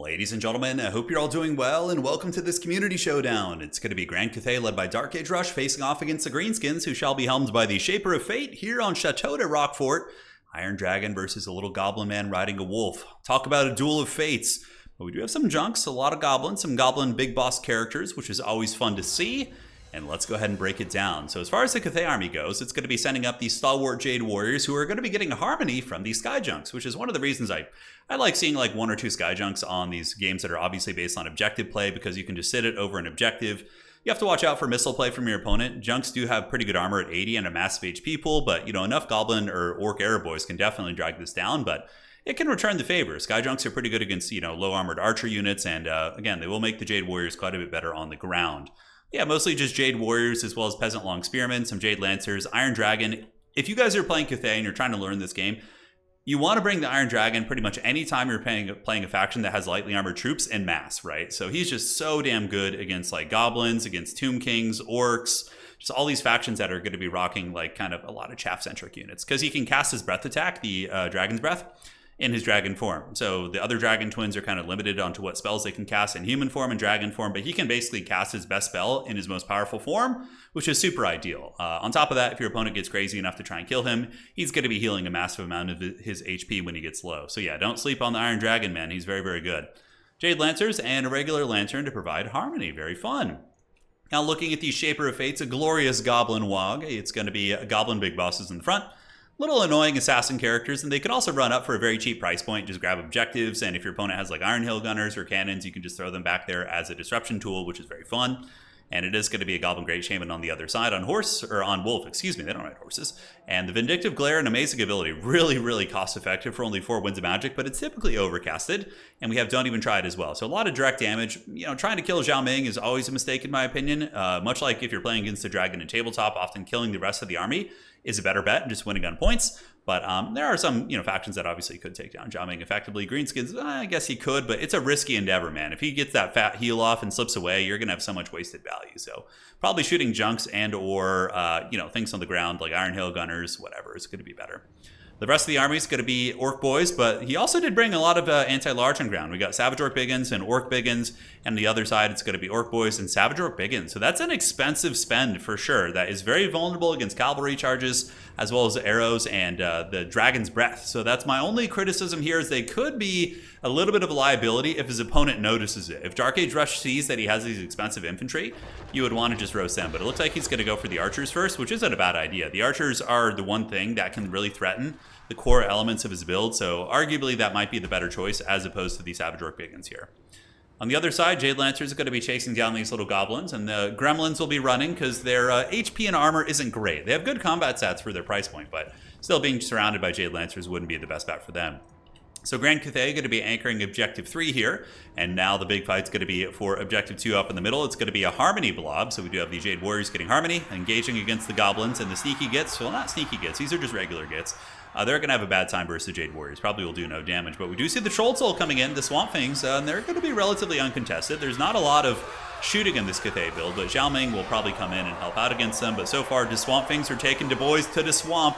Ladies and gentlemen, I hope you're all doing well, and welcome to this community showdown. It's going to be Grand Cathay led by Dark Age Rush facing off against the Greenskins, who shall be helmed by the Shaper of Fate here on Chateau de Roquefort. Iron Dragon versus a little goblin man riding a wolf. Talk about a duel of fates. But we do have some junks, a lot of goblins, some goblin big boss characters, which is always fun to see. And let's go ahead and break it down. So as far as the Cathay army goes, it's going to be sending up the stalwart Jade Warriors, who are going to be getting harmony from these Sky Junks, which is one of the reasons I like seeing like one or two Sky Junks on these games that are obviously based on objective play, because you can just sit it over an objective. You have to watch out for missile play from your opponent. Junks do have pretty good armor at 80 and a massive HP pool, but enough Goblin or Orc Arrow Boys can definitely drag this down, but it can return the favor. Sky Junks are pretty good against low armored archer units, and again, they will make the Jade Warriors quite a bit better on the ground. Yeah, mostly just Jade Warriors as well as Peasant Long Spearmen, some Jade Lancers, Iron Dragon. If you guys are playing Cathay and you're trying to learn this game, you want to bring the Iron Dragon pretty much any time you're playing a faction that has lightly armored troops en masse, right? So he's just so damn good against like Goblins, against Tomb Kings, Orcs, just all these factions that are going to be rocking like kind of a lot of chaff-centric units. Because he can cast his Breath attack, the Dragon's Breath, in his dragon form. So the other dragon twins are kind of limited onto what spells they can cast in human form and dragon form, but he can basically cast his best spell in his most powerful form, which is super ideal. On top of that, if your opponent gets crazy enough to try and kill him, he's going to be healing a massive amount of his HP when he gets low. So yeah, don't sleep on the Iron Dragon, man. He's very, very good. Jade Lancers and a regular Lantern to provide harmony. Very fun. Now looking at the Shaper of Fates, a glorious Goblin Wog. It's going to be Goblin Big Bosses in the front. Little annoying assassin characters, and they could also run up for a very cheap price point. Just grab objectives, and if your opponent has like Iron Hill Gunners or Cannons, you can just throw them back there as a disruption tool, which is very fun. And it is going to be a Goblin Great Shaman on the other side on Wolf, excuse me, they don't ride horses. And the Vindictive Glare, an amazing ability, really, really cost effective for only 4 Winds of Magic, but it's typically overcasted, and we have Don't Even Try It as well. So a lot of direct damage. Trying to kill Zhao Ming is always a mistake in my opinion. Much like if you're playing against a dragon in tabletop, often killing the rest of the army is a better bet and just winning on points. But there are some factions that obviously could take down Zhao Ming effectively. Greenskins, I guess he could, but it's a risky endeavor, man. If he gets that fat heal off and slips away, you're going to have so much wasted value. So probably shooting junks and or things on the ground like Iron Hill Gunners, whatever, is going to be better. The rest of the army is going to be Orc Boys, but he also did bring a lot of anti-large on ground. We got Savage Orc Biggins and Orc Biggins, and the other side it's going to be Orc Boys and Savage Orc Biggins. So that's an expensive spend for sure. That is very vulnerable against cavalry charges, as well as arrows and the Dragon's Breath. So that's my only criticism here, is they could be a little bit of a liability if his opponent notices it. If Dark Age Rush sees that he has these expensive infantry, you would want to just roast them. But it looks like he's going to go for the archers first, which isn't a bad idea. The archers are the one thing that can really threaten the core elements of his build, so arguably that might be the better choice as opposed to the Savage Orc Biggins here. On the other side, Jade Lancers are going to be chasing down these little goblins, and the Gremlins will be running because their HP and armor isn't great. They have good combat stats for their price point, but still being surrounded by Jade Lancers wouldn't be the best bet for them. So Grand Cathay going to be anchoring Objective 3 here, and now the big fight's going to be for Objective 2 up in the middle. It's going to be a Harmony blob, so we do have the Jade Warriors getting Harmony, engaging against the Goblins, and the Sneaky Gits, well, not Sneaky Gits, these are just regular Gits. They're going to have a bad time versus the Jade Warriors. Probably will do no damage, but we do see the Troll Soul coming in, the Swamp Things, and they're going to be relatively uncontested. There's not a lot of shooting in this Cathay build, but Zhao Ming will probably come in and help out against them, but so far the Swamp Things are taking the boys to the swamp.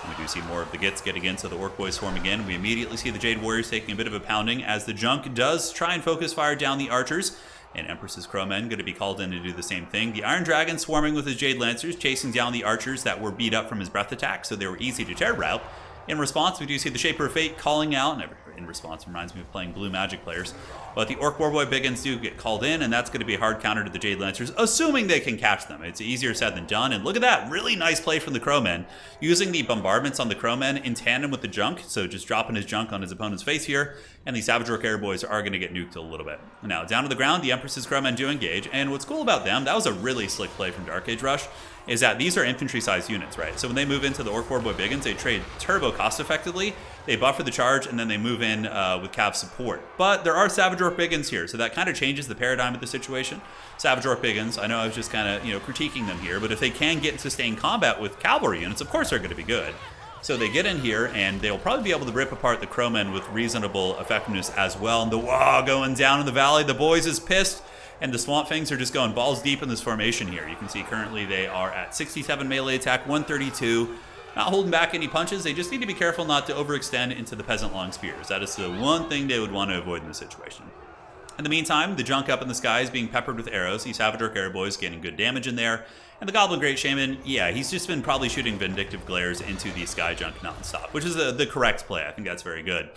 And we do see more of the Gits getting in, so the Orc Boys swarming in. We immediately see the Jade Warriors taking a bit of a pounding as the Junk does try and focus fire down the Archers. And Empress's Crowmen going to be called in to do the same thing. The Iron Dragon swarming with his Jade Lancers, chasing down the Archers that were beat up from his Breath attack, so they were easy to tear rout. In response, we do see the Shaper of Fate calling out, and in response reminds me of playing blue Magic players, but the Orc Warboy Biggins do get called in, and that's going to be a hard counter to the Jade Lancers, assuming they can catch them. It's easier said than done, and look at that, really nice play from the Crowmen, using the bombardments on the Crowmen in tandem with the Junk, so just dropping his Junk on his opponent's face here, and the Savage Orc Air Boys are going to get nuked a little bit. Now, down to the ground, the Empress's Crowmen do engage, and what's cool about them, that was a really slick play from Dark Age Rush, is that these are infantry-sized units, right? So when they move into the Orc Warboy Biggins, they trade turbo cost-effectively, they buffer the charge, and then they move in with Cav support. But there are Savage Orc Biggins here, so that kind of changes the paradigm of the situation. Savage Orc Biggins, I know I was just kind of critiquing them here, but if they can get in sustained combat with cavalry units, of course they're going to be good. So they get in here, and they'll probably be able to rip apart the Crowmen with reasonable effectiveness as well. And the Wah going down in the valley, the boys is pissed. And the Swamp Things are just going balls deep in this formation here. You can see currently they are at 67 melee attack, 132. Not holding back any punches. They just need to be careful not to overextend into the Peasant Long Spears. That is the one thing they would want to avoid in this situation. In the meantime, the junk up in the sky is being peppered with arrows. The Savage Orc Arrow Boys getting good damage in there. And the Goblin Great Shaman, yeah, he's just been probably shooting Vindictive Glares into the Sky Junk nonstop, which is the correct play. I think that's very good.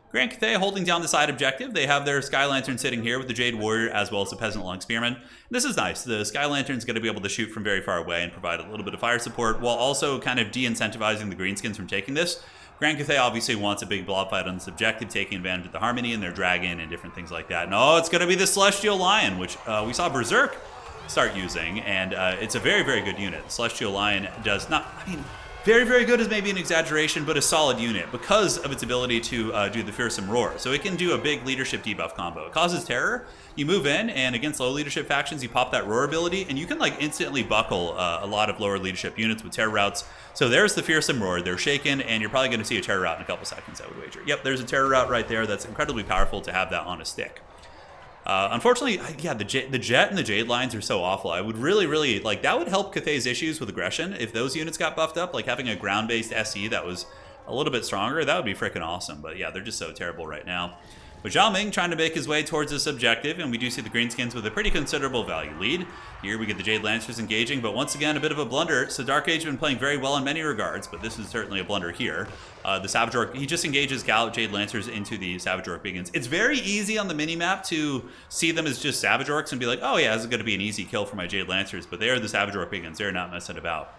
Grand Cathay holding down the side objective. They have their Sky Lantern sitting here with the Jade Warrior as well as the Peasant Long Spearman. This is nice. The Sky Lantern's going to be able to shoot from very far away and provide a little bit of fire support while also kind of de-incentivizing the Greenskins from taking this. Grand Cathay obviously wants a big blob fight on this objective, taking advantage of the Harmony and their Dragon and different things like that. And oh, it's going to be the Celestial Lion, which we saw Berserk start using, and it's a very, very good unit. The Celestial Lion does not, I mean, very, very good is maybe an exaggeration, but a solid unit because of its ability to do the Fearsome Roar. So it can do a big leadership debuff combo. It causes terror. You move in, and against low leadership factions, you pop that Roar ability, and you can like instantly buckle a lot of lower leadership units with terror routes. So there's the Fearsome Roar. They're shaken, and you're probably going to see a terror route in a couple seconds, I would wager. Yep, there's a terror route right there. That's incredibly powerful to have that on a stick. Unfortunately, yeah, the Jet and the Jade lines are so awful. I would really, like, that would help Cathay's issues with aggression. If those units got buffed up, like having a ground-based SE that was a little bit stronger, that would be freaking awesome. But yeah, they're just so terrible right now. But Zhao Ming trying to make his way towards this objective, and we do see the Greenskins with a pretty considerable value lead. Here we get the Jade Lancers engaging, but once again, a bit of a blunder. So Dark Age has been playing very well in many regards, but this is certainly a blunder here. The Savage Orc, he just engages Jade Lancers into the Savage Orc Biggins. It's very easy on the minimap to see them as just Savage Orcs and be like, oh yeah, this is going to be an easy kill for my Jade Lancers, but they are the Savage Orc Biggins. They're not messing about.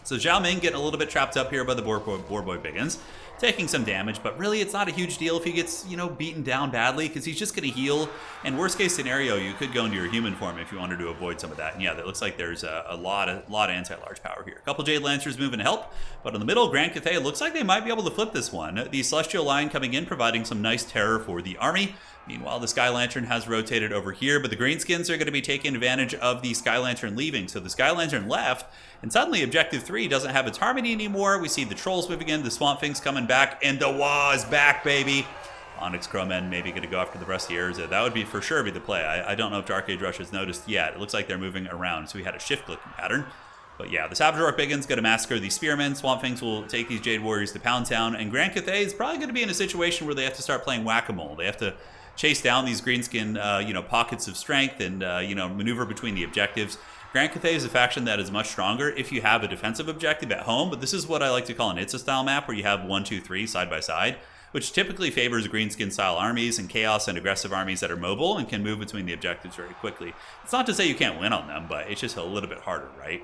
So Zhao Ming getting a little bit trapped up here by the Boar Boy Biggins, taking some damage, but really it's not a huge deal if he gets, you know, beaten down badly, because he's just going to heal. And worst case scenario, you could go into your human form if you wanted to avoid some of that. And yeah, it looks like there's a lot of anti-large power here. A couple Jade Lancers moving to help, but in the middle, Grand Cathay, it looks like they might be able to flip this one. The Celestial Lion coming in, providing some nice terror for the army. Meanwhile, the Sky Lantern has rotated over here, but the Greenskins are going to be taking advantage of the Sky Lantern leaving. So the Sky Lantern left, and suddenly Objective 3 doesn't have its Harmony anymore. We see the Trolls moving in, the Swamp Thing's coming back, and the Wah is back, baby. Onyx Crowmen maybe going to go after the rest of the Urza. That would be for sure be the play. I don't know if Dark Age Rush has noticed yet. It looks like they're moving around, so we had a shift-clicking pattern. But yeah, the Savage Orc Biggins going to massacre these Spearmen. Swamp Things will take these Jade Warriors to Pound Town, and Grand Cathay is probably going to be in a situation where they have to start playing Whack-A-Mole. They have to chase down these Greenskin, pockets of strength and, maneuver between the objectives. Grand Cathay is a faction that is much stronger if you have a defensive objective at home, but this is what I like to call an Itza style map, where you have 1, 2, 3 side by side, which typically favors Greenskin style armies and chaos and aggressive armies that are mobile and can move between the objectives very quickly. It's not to say you can't win on them, but it's just a little bit harder, right?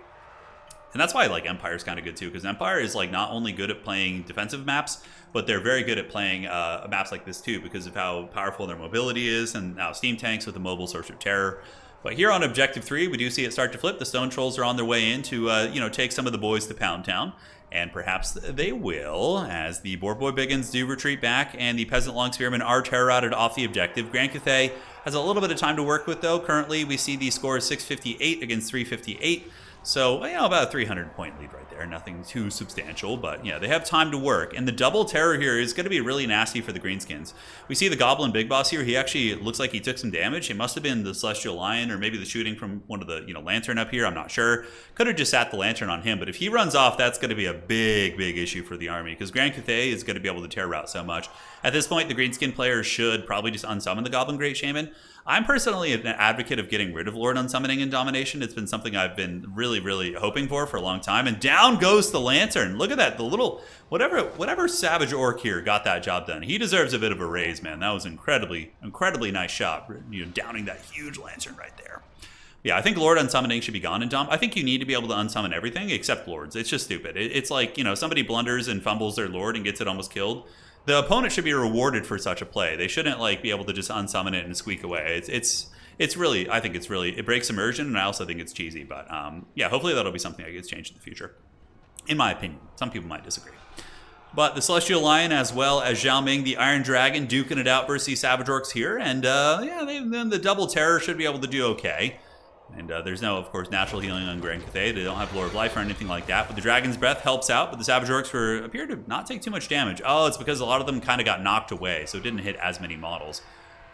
And that's why like Empire's kind of good too, because Empire is like not only good at playing defensive maps, but they're very good at playing maps like this too, because of how powerful their mobility is, and now Steam Tanks with the mobile source of terror. But here on Objective 3, we do see it start to flip. The Stone Trolls are on their way in to take some of the boys to Pound Town, and perhaps they will, as the Boar Boy Biggins do retreat back, and the Peasant Long Spearmen are terror-routed off the objective. Grand Cathay has a little bit of time to work with, though. Currently, we see the score is 658 against 358. So, about a 300-point lead right there. Nothing too substantial, but, they have time to work. And the double terror here is going to be really nasty for the Greenskins. We see the Goblin Big Boss here. He actually looks like he took some damage. It must have been the Celestial Lion, or maybe the shooting from one of the, Lantern up here. I'm not sure. Could have just sat the Lantern on him, but if he runs off, that's going to be a big, big issue for the army, because Grand Cathay is going to be able to terror route so much. At this point, the Greenskin players should probably just unsummon the Goblin Great Shaman. I'm personally an advocate of getting rid of Lord Unsummoning in Domination. It's been something I've been really, really hoping for a long time. And down goes the Lantern. Look at that. The little, whatever Savage Orc here got that job done. He deserves a bit of a raise, man. That was incredibly, incredibly nice shot. Downing that huge Lantern right there. Yeah, I think Lord Unsummoning should be gone in Dom. I think you need to be able to unsummon everything except Lords. It's just stupid. It's like, somebody blunders and fumbles their Lord and gets it almost killed. The opponent should be rewarded for such a play. They shouldn't be able to just unsummon it and squeak away. It's really, I think it breaks immersion, and I also think it's cheesy. But hopefully that'll be something that gets changed in the future, in my opinion. Some people might disagree. But the Celestial Lion, as well as Zhao Ming, the Iron Dragon, duking it out versus the Savage Orcs here, and then the double terror should be able to do okay. And there's no, of course, natural healing on Grand Cathay. They don't have Lord of Life or anything like that. But the Dragon's Breath helps out. But the Savage Orcs appear to not take too much damage. Oh, it's because a lot of them kind of got knocked away, so it didn't hit as many models.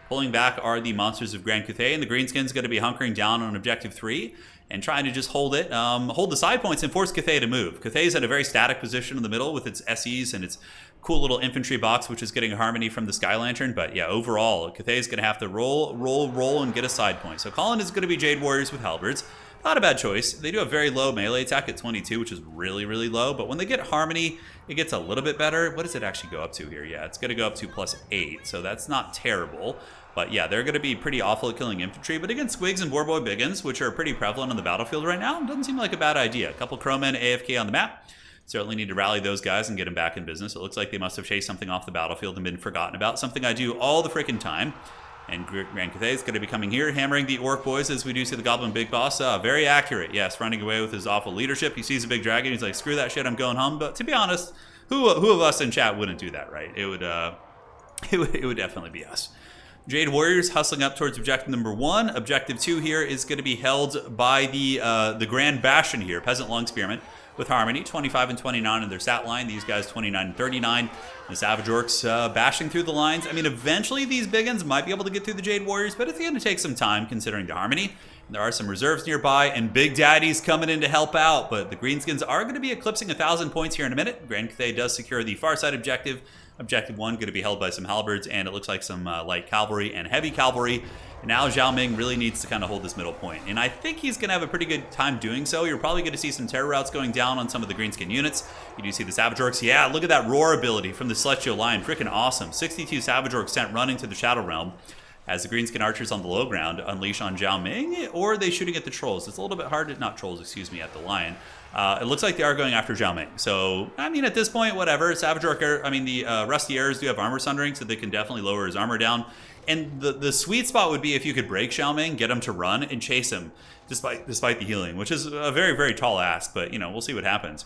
Pulling back are the monsters of Grand Cathay, and the Greenskins going to be hunkering down on objective 3 and trying to just hold it, hold the side points and force Cathay to move. Cathay's at a very static position in the middle with its SEs and its cool little infantry box, which is getting harmony from the Sky Lantern. But yeah, overall, Cathay's going to have to roll, and get a side point. So Colin is going to be Jade Warriors with halberds. Not a bad choice. They do have very low melee attack at 22, which is really, really low. But when they get harmony, it gets a little bit better. What does it actually go up to here? Yeah, it's going to go up to +8, so that's not terrible. But yeah, they're going to be pretty awful at killing infantry. But against Squigs and Boarboy Biggins, which are pretty prevalent on the battlefield right now, doesn't seem like a bad idea. A couple Crowmen AFK on the map. Certainly need to rally those guys and get them back in business. It looks like they must have chased something off the battlefield and been forgotten about. Something I do all the freaking time. And Grand Cathay is going to be coming here, hammering the Orc boys as we do see the Goblin Big Boss. Very accurate, yes, running away with his awful leadership. He sees a big dragon. He's like, screw that shit, I'm going home. But to be honest, who of us in chat wouldn't do that, right? It would definitely be us. Jade Warriors hustling up towards objective number 1. Objective 2 here is going to be held by the Grand Bastion here, Peasant Long Spearmen, with Harmony, 25 and 29 in their stat line. These guys 29 and 39. The Savage Orcs bashing through the lines. I mean, eventually these biggins might be able to get through the Jade Warriors, but it's going to take some time considering the Harmony. There are some reserves nearby, and Big Daddy's coming in to help out, but the Greenskins are going to be eclipsing 1,000 points here in a minute. Grand Cathay does secure the far side objective. Objective 1 going to be held by some halberds, and it looks like some light cavalry and heavy cavalry. And now Zhao Ming really needs to kind of hold this middle point, and I think he's going to have a pretty good time doing so. You're probably going to see some terror routes going down on some of the Greenskin units. You do see the Savage Orcs. Yeah, look at that roar ability from the Celestial Lion. Freaking awesome. 62 Savage Orcs sent running to the Shadow Realm as the Greenskin archers on the low ground unleash on Zhao Ming, or are they shooting at the trolls? It's a little bit hard to, not trolls, excuse me, at the lion. It looks like they are going after Zhao Ming. So, I mean, at this point, whatever. Savage Orc, the Rusty Arrows do have armor sundering, so they can definitely lower his armor down. And the sweet spot would be if you could break Zhao Ming, get him to run, and chase him, despite the healing, which is a very, very tall ask, but, you know, we'll see what happens.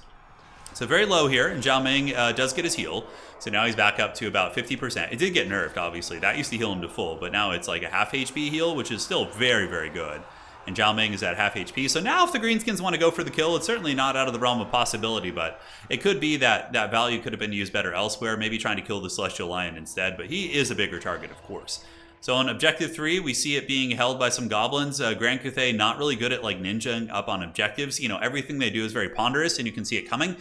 So very low here, and Zhao Ming does get his heal. So now he's back up to about 50%. It did get nerfed, obviously. That used to heal him to full, but now it's like a half HP heal, which is still very, very good. And Zhao Ming is at half HP. So now if the Greenskins want to go for the kill, it's certainly not out of the realm of possibility, but it could be that that value could have been used better elsewhere, maybe trying to kill the Celestial Lion instead, but he is a bigger target, of course. So on objective 3, we see it being held by some goblins. Grand Cathay not really good at like ninjaing up on objectives. You know, everything they do is very ponderous, and you can see it coming.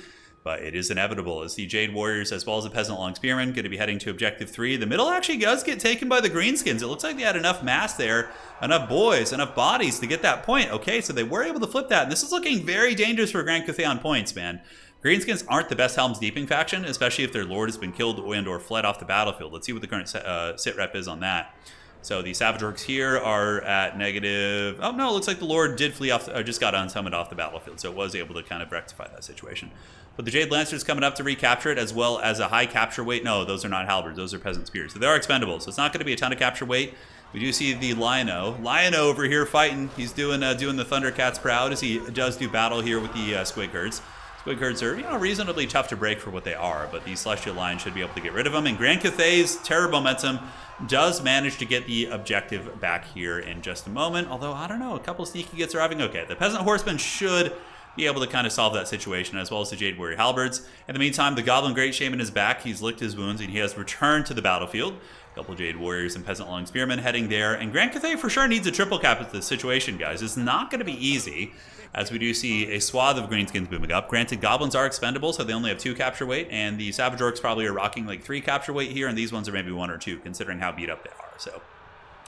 But it is inevitable as the Jade Warriors, as well as the Peasant Long Spearmen, going to be heading to Objective 3. The middle actually does get taken by the Greenskins. It looks like they had enough mass there, enough boys, enough bodies to get that point. Okay, so they were able to flip that. And this is looking very dangerous for Grand Cathay on points, man. Greenskins aren't the best Helm's Deeping faction, especially if their lord has been killed and or fled off the battlefield. Let's see what the current sit rep is on that. So the Savage Orcs here are at negative... Oh, no, it looks like the Lord did flee off... just got unsummoned off the battlefield, so it was able to kind of rectify that situation. But the Jade Lancers coming up to recapture it, as well as a high capture weight. No, those are not halberds. Those are Peasant Spears. So they are expendable, so it's not going to be a ton of capture weight. We do see the Lion-O. Lion-O over here fighting. He's doing the Thundercats proud as he does do battle here with the Squig Herds. Squig Herds are, you know, reasonably tough to break for what they are, but the Celestial Lion should be able to get rid of them. And Grand Cathay's Terror Momentum does manage to get the objective back here in just a moment. Although, I don't know, a couple sneaky gets arriving. Okay, the Peasant Horsemen should be able to kind of solve that situation, as well as the Jade Warrior Halberds. In the meantime, the Goblin Great Shaman is back. He's licked his wounds, and he has returned to the battlefield. A couple Jade Warriors and Peasant Long Spearmen heading there. And Grand Cathay for sure needs a triple cap at this situation, guys. It's not going to be easy, as we do see a swath of Greenskins booming up. Granted, Goblins are expendable, so they only have 2 capture weight, and the Savage Orcs probably are rocking like 3 capture weight here, and these ones are maybe 1 or 2, considering how beat up they are. So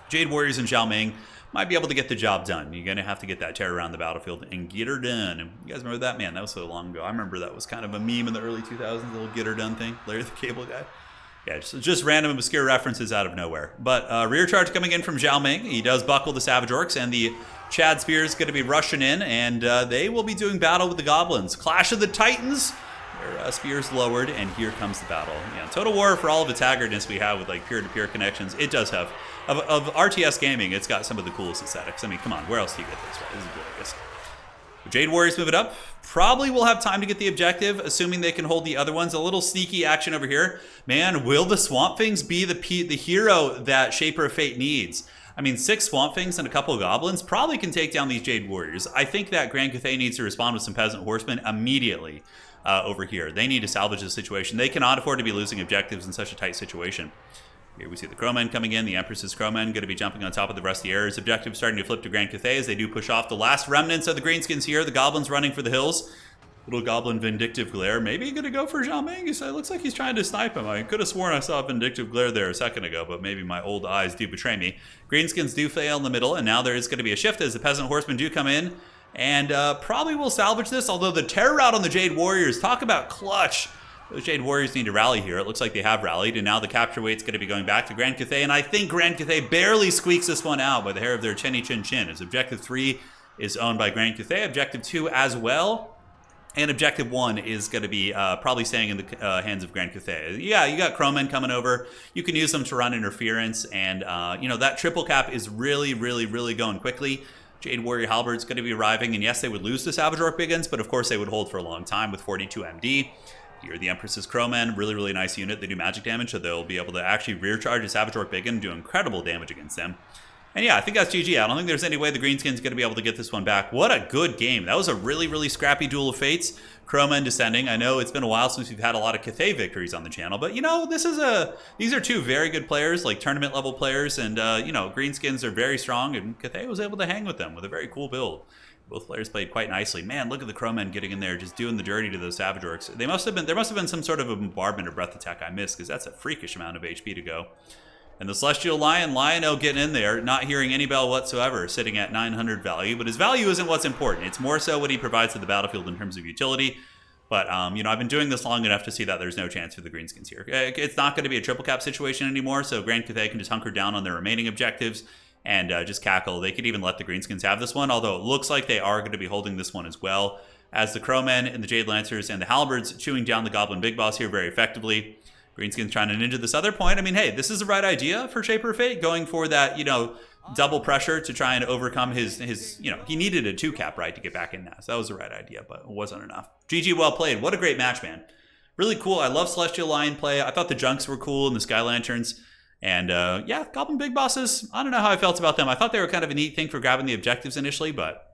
Jade Warriors and Zhao Ming might be able to get the job done. You're going to have to get that terror around the battlefield and get her done. And you guys remember that? Man, that was so long ago. I remember that was kind of a meme in the early 2000s, the little get her done thing. Larry the Cable Guy. Yeah, just random obscure references out of nowhere. But rear charge coming in from Zhao Ming. He does buckle the Savage Orcs, and the Chad Spear is going to be rushing in, and they will be doing battle with the Goblins. Clash of the Titans. Their spears lowered, and here comes the battle. Yeah, Total War, for all of its haggardness we have with like peer-to-peer connections, it does have, of RTS gaming, it's got some of the coolest aesthetics. I mean, come on, where else do you get this? Right? This is glorious. Jade Warriors move it up. Probably will have time to get the objective, assuming they can hold the other ones. A little sneaky action over here. Man, will the Swamp Things be the hero that Shaper of Fate needs? I mean, 6 Swamp Things and a couple of Goblins probably can take down these Jade Warriors. I think that Grand Cathay needs to respond with some Peasant Horsemen immediately over here. They need to salvage the situation. They cannot afford to be losing objectives in such a tight situation. Here we see the Crowmen coming in. The Empress's Crowmen going to be jumping on top of the Rusty Errors. Objective starting to flip to Grand Cathay as they do push off the last remnants of the Greenskins here. The Goblins running for the hills. Little Goblin Vindictive Glare. Maybe going to go for Zhao Mangus. It looks like he's trying to snipe him. I could have sworn I saw Vindictive Glare there a second ago, but maybe my old eyes do betray me. Greenskins do fail in the middle, and now there is going to be a shift as the Peasant Horsemen do come in. And probably will salvage this, although the Terror Route on the Jade Warriors, talk about clutch. Those Jade Warriors need to rally here. It looks like they have rallied, and now the capture weight's going to be going back to Grand Cathay, and I think Grand Cathay barely squeaks this one out by the hair of their chinny chin chin, as Objective 3 is owned by Grand Cathay, Objective 2 as well, and Objective 1 is going to be probably staying in the hands of Grand Cathay. Yeah, you got Crowmen coming over. You can use them to run interference, and that triple cap is really, really, really going quickly. Jade Warrior Halberd's going to be arriving, and yes, they would lose to Savage Orc Biggins, but of course they would hold for a long time with 42 MD. Here, the Empress's Crowmen, really, really nice unit. They do magic damage, so they'll be able to actually rear charge a Savage Orc Biggin and do incredible damage against them. And yeah, I think that's GG. I don't think there's any way the Greenskins going to be able to get this one back. What a good game. That was a really, really scrappy duel of fates. Crowmen descending. I know it's been a while since we've had a lot of Cathay victories on the channel, but these are two very good players, like tournament level players, and Greenskins are very strong, and Cathay was able to hang with them with a very cool build. Both players played quite nicely. Man, look at the Crowmen getting in there, just doing the dirty to those Savage Orcs. There must have been some sort of a bombardment or breath attack I missed, because that's a freakish amount of HP to go. And the Celestial Lion-O getting in there, not hearing any bell whatsoever, sitting at 900 value. But his value isn't what's important. It's more so what he provides to the battlefield in terms of utility. But, I've been doing this long enough to see that there's no chance for the Greenskins here. It's not going to be a triple cap situation anymore, so Grand Cathay can just hunker down on their remaining objectives and just cackle. They could even let the Greenskins have this one, although it looks like they are going to be holding this one as well, as the Crowmen and the Jade Lancers and the Halberds chewing down the Goblin Big Boss here very effectively. Greenskins trying to ninja this other point. I mean, hey, this is the right idea for Shaper of Fate, going for that, double pressure to try and overcome his he needed a 2-cap, right, to get back in that. So that was the right idea, but it wasn't enough. GG, well played. What a great match, man. Really cool. I love Celestial Lion play. I thought the Junks were cool and the Sky Lanterns. And yeah, Goblin Big Bosses, I don't know how I felt about them. I thought they were kind of a neat thing for grabbing the objectives initially, but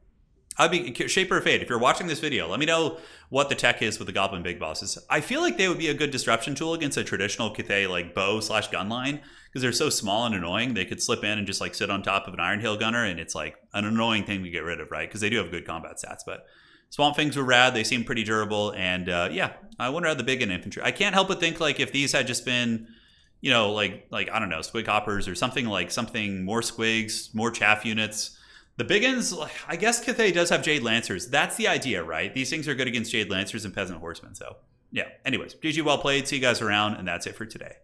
I'd be Shaper of Fate. If you're watching this video, let me know what the tech is with the Goblin Big Bosses. I feel like they would be a good disruption tool against a traditional Cathay like bow/gun line, because they're so small and annoying. They could slip in and just like sit on top of an Iron Hail Gunner, and it's like an annoying thing to get rid of, right? Because they do have good combat stats, but Swamp Things were rad. They seem pretty durable, and yeah, I wonder how the big and infantry. I can't help but think like if these had just been, like I don't know, Squig Hoppers or something more Squigs, more chaff units. The Biggins, I guess Cathay does have Jade Lancers. That's the idea, right? These things are good against Jade Lancers and Peasant Horsemen. So yeah. Anyways, GG, well played. See you guys around, and that's it for today.